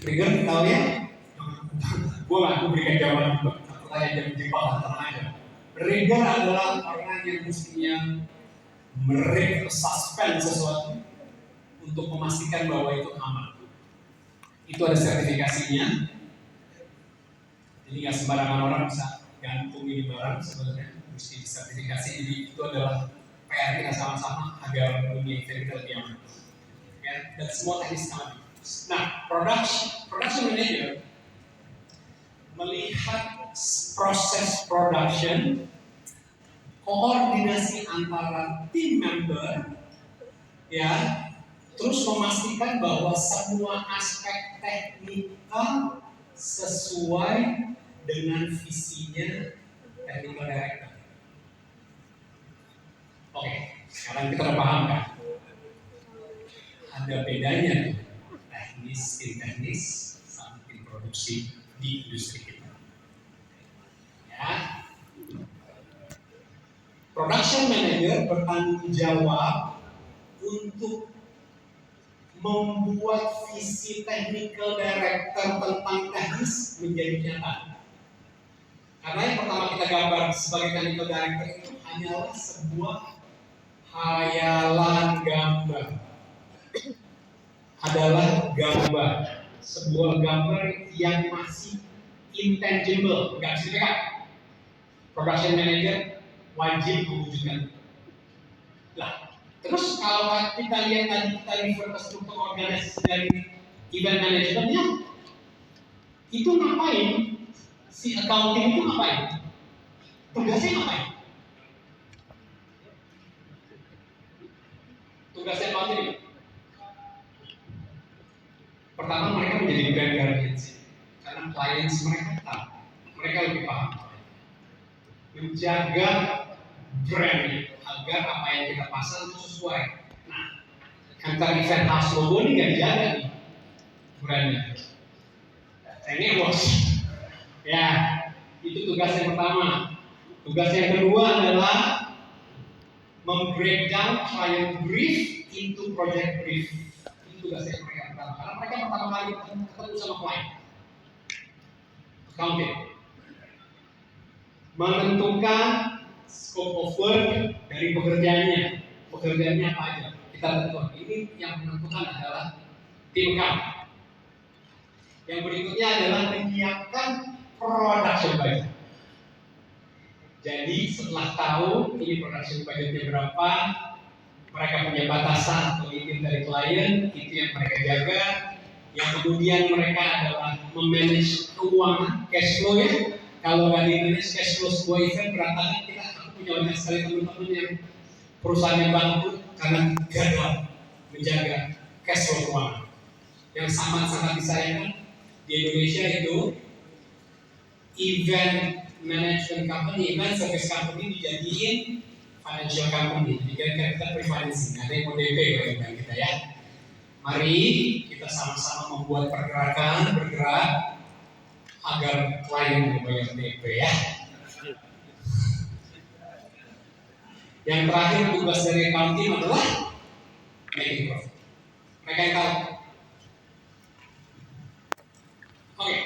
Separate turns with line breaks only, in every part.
Trigger tahu ya? Gue nggak berikan jawaban itu. Pertanyaan yang menjebak tenang aja. Trigger adalah orang yang mestinya suspend sesuatu untuk memastikan bahwa itu aman. Itu ada sertifikasinya. Jadi nggak sembarangan orang bisa gantung ini barang sebenarnya mesti disertifikasi. Jadi itu adalah PR kita sama-sama agar dunia kita lebih aman. Ya, dan semua teknis kami. Nah, production manager melihat proses production, koordinasi antara tim member, ya, terus memastikan bahwa semua aspek teknikal sesuai dengan visinya technical director. Oke, sekarang kita udah paham kan? Ada bedanya tim teknis sama tim produksi di industri kita. Ya. Production manager bertanggung jawab untuk membuat visi technical director tentang teknis menjadi nyata. Karena yang pertama kita gambar sebagai technical director itu hanyalah sebuah hayalan gambar. Adalah gambar, sebuah gambar yang masih intangible, nggak bisa dipegang. Production manager wajib mewujudkan. Lah, terus kalau kita lihat tadi kita refer ke struktur organisasi dari event managementnya, itu ngapain? Si accounting itu ngapain? Tugasnya ngapain? Tugasnya accounting. Pertama mereka menjadi brand guardians karena clients mereka tahu, mereka lebih paham. Menjaga brand agar apa yang kita pasang itu sesuai. Nah, antar event house logo ini nggak dijaga nih brandnya. Ini bos. Ya, itu tugas yang pertama. Tugas yang kedua adalah membreakdown client brief into project brief. Itu tugasnya mereka pertama. Karena mereka pertama kali ketemu sama client. Accounting. Menentukan scope of work dari pekerjaannya. Pekerjaannya apa aja? Kita tentukan. Ini yang menentukan adalah tim kami. Yang berikutnya adalah menyiapkan production budget. Jadi setelah tahu ini production budgetnya berapa, mereka punya batasan atau limit dari klien, itu yang mereka jaga. Yang kemudian mereka adalah memanage keuangan, cash flow ya. Kalau nggak di-manage cash flow sebuah event berantakan, kita punya banyak sekali teman-teman yang perusahaannya bangkrut karena gagal menjaga cash flow keuangan. Yang sangat-sangat disayangkan di Indonesia itu event management company, event service company dijadiin financial company. Jadi kita pre-financing, ada yang mau DP bagi kita ya. Mari kita sama-sama membuat pergerakan, bergerak agar klien membayar DP ya. Yang terakhir tugas dari accounting adalah making profit. Mereka yang tahu. Oke.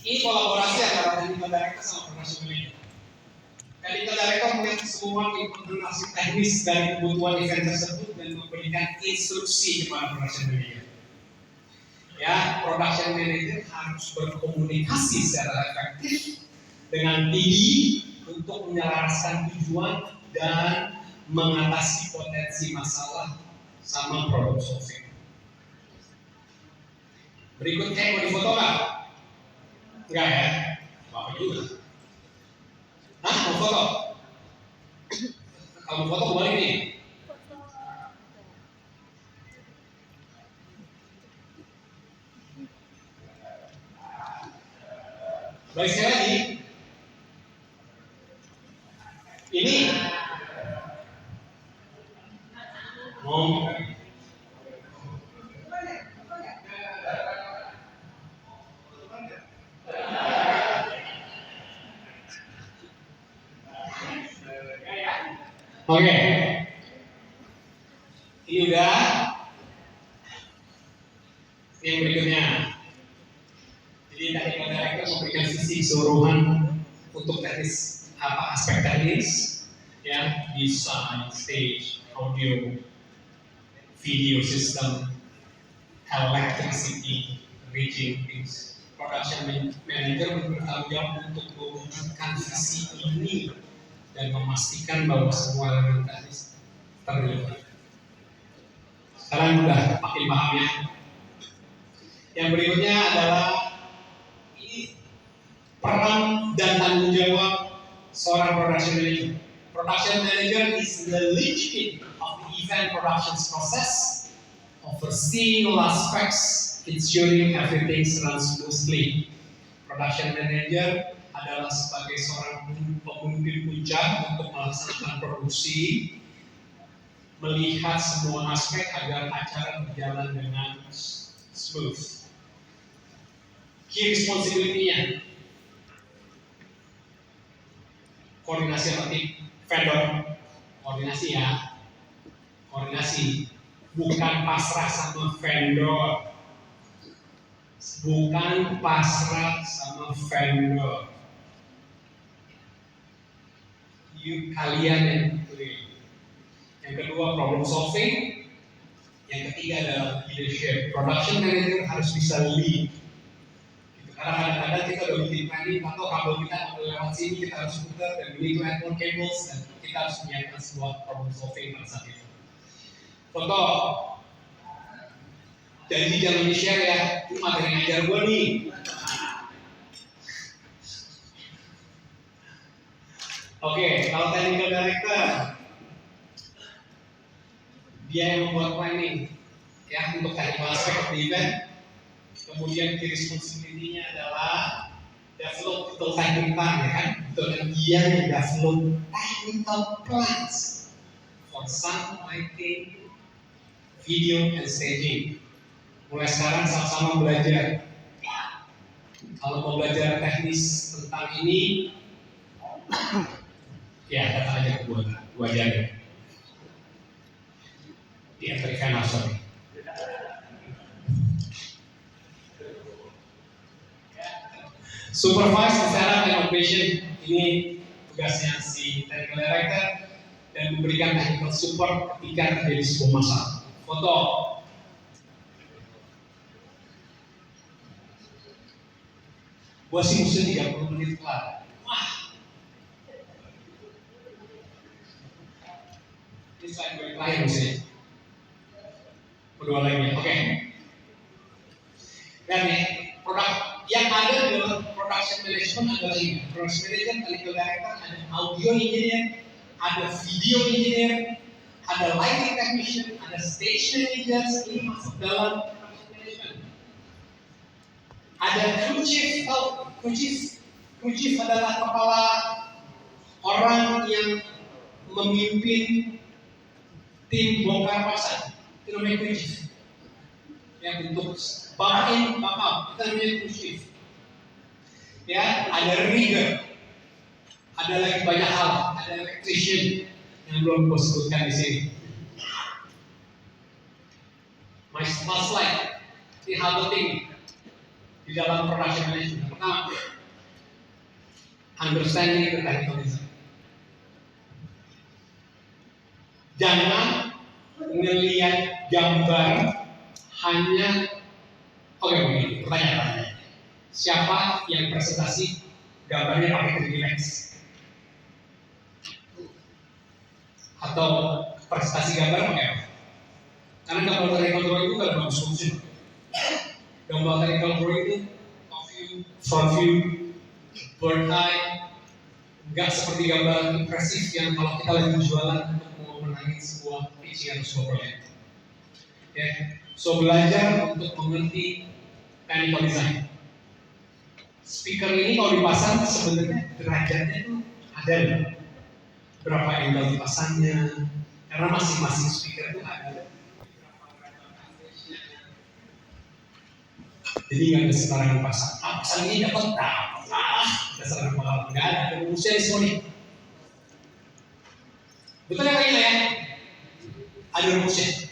Ini kolaborasi antara technical director sama production manager. Technical director melihat semua implementasi teknis dari kebutuhan event tersebut dan memberikan instruksi kepada production manager. Ya, production manager harus berkomunikasi secara efektif dengan PD untuk menyelaraskan tujuan dan mengatasi potensi masalah sama problem solving. Berikutnya mau difoto nggak? Enggak ya? Bapak juga. Hah? Mau foto? Kalau foto kembali nih. Baik sekali lagi. Ini Oke. Ini udah. Yang berikutnya, jadi technical director memberikan visi keseluruhan untuk teknis aspek teknis, ya, design, stage, audio, video system, electricity, rigging, things. Production manager bertanggung jawab untuk mewujudkan visi ini dan memastikan bahwa semua elemen teknis terlibat. Sekarang udah makin paham ya. Yang berikutnya adalah ini peran dan tanggung jawab seorang production manager. Production manager is the linchpin of the event production process, overseeing all aspects, ensuring everything runs smoothly. Production manager adalah sebagai seorang pemimpin puncak untuk melaksanakan produksi, melihat semua aspek agar acara berjalan dengan smooth. Key responsibility-nya, koordinasi seperti vendor, koordinasi ya, koordinasi, bukan pasrah sama vendor, bukan pasrah sama vendor. Kalian yang pilih. Yang kedua problem solving, yang ketiga adalah leadership. Production manager harus bisa lead. Gitu. Karena kadang-kadang kita udah bikin planning atau kabel kita lewat sini kita harus putar dan we need to add more cables dan kita harus menyiapkan sebuah problem solving pada saat itu. Contoh, janji jangan di-share ya, itu materi ngajar gue nih. Oke, kalau technical director, dia yang membuat planning ya untuk technical aspect of the event. Kemudian key responsibility-nya adalah develop technical plan ya kan, itu dan dia yang develop technical plans for sound, lighting, video, and staging. Mulai sekarang sama-sama belajar. Kalau mau belajar teknis tentang ini, ya datang aja ke gua ajarin. Di African sorry. Supervise the setup and operation, ini tugasnya si technical director dan memberikan technical support ketika terjadi sebuah masalah. Foto. Gua sih mesti 30 menit kelar. Wah. Ini slide gue terakhir mesti. Kedua lagi, oke. Dan nih, produk yang ada di dalam production management adalah ini. Production manager, technical director, ada audio engineer, ada video engineer, ada lighting technician, ada stage manager, ini masuk dalam production management. Ada crew chief, crew chief adalah kepala orang yang memimpin tim bongkar pasang. Itu namanya crew chief. Yang untuk backup, itu namanya crew chief. Ya, ada rigger, ada lagi banyak hal, ada electrician yang belum gue sebutkan di sini. My slide, ini hal penting di dalam production management. Pertama, understanding the technical design. Jangan ngelihat gambar hanya, begini, pertanyaan. Siapa yang presentasi gambarnya pakai 3D Max? Atau presentasi gambar pakai apa? Karena gambar technical drawing itu gak bagus-bagus. Gambar technical drawing itu top view, front view, bird eye, nggak seperti gambar impresif yang kalau kita lagi jualan untuk memenangi sebuah pitching atau sebuah proyek. Ya, so belajar untuk mengerti technical design. Speaker ini kalau dipasang sebenarnya derajatnya itu ada loh. Berapa angle dipasangnya, karena masing-masing speaker itu ada. Jadi nggak ada sembarangan pasang. Pasang ini dapat dasar pengalaman nggak ada rumusnya di sini. Betul ya kayaknya ya? Ada rumusnya.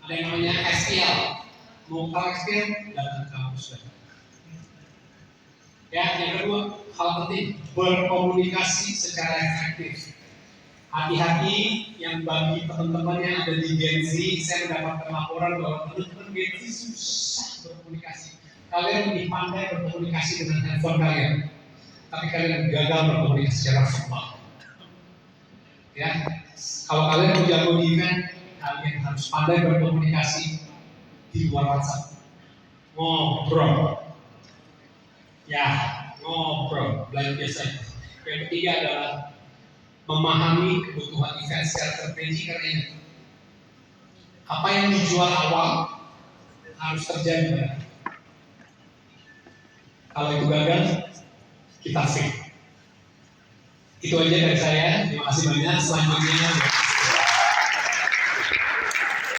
Ada yang namanya SPL. Mau tahu SPL? Datang ke kampus. Ya, yang kedua, hal penting, berkomunikasi secara efektif. Hati-hati yang bagi teman-teman yang ada di Gen Z, saya mendapatkan laporan bahwa teman-teman Gen Z susah berkomunikasi. Kalian lebih pandai berkomunikasi dengan handphone kalian, tapi kalian gagal berkomunikasi secara formal. Ya, kalau kalian mau jago di event, kalian harus pandai berkomunikasi di luar WhatsApp. Ngobrol. Ya, ngobrol, belajar biasa. Yang ketiga adalah memahami kebutuhan event secara terperinci, karena ini apa yang dijual awal harus terjadi. Kalau itu gagal, kita fix. Itu aja dari saya. Terima kasih banyak. Selanjutnya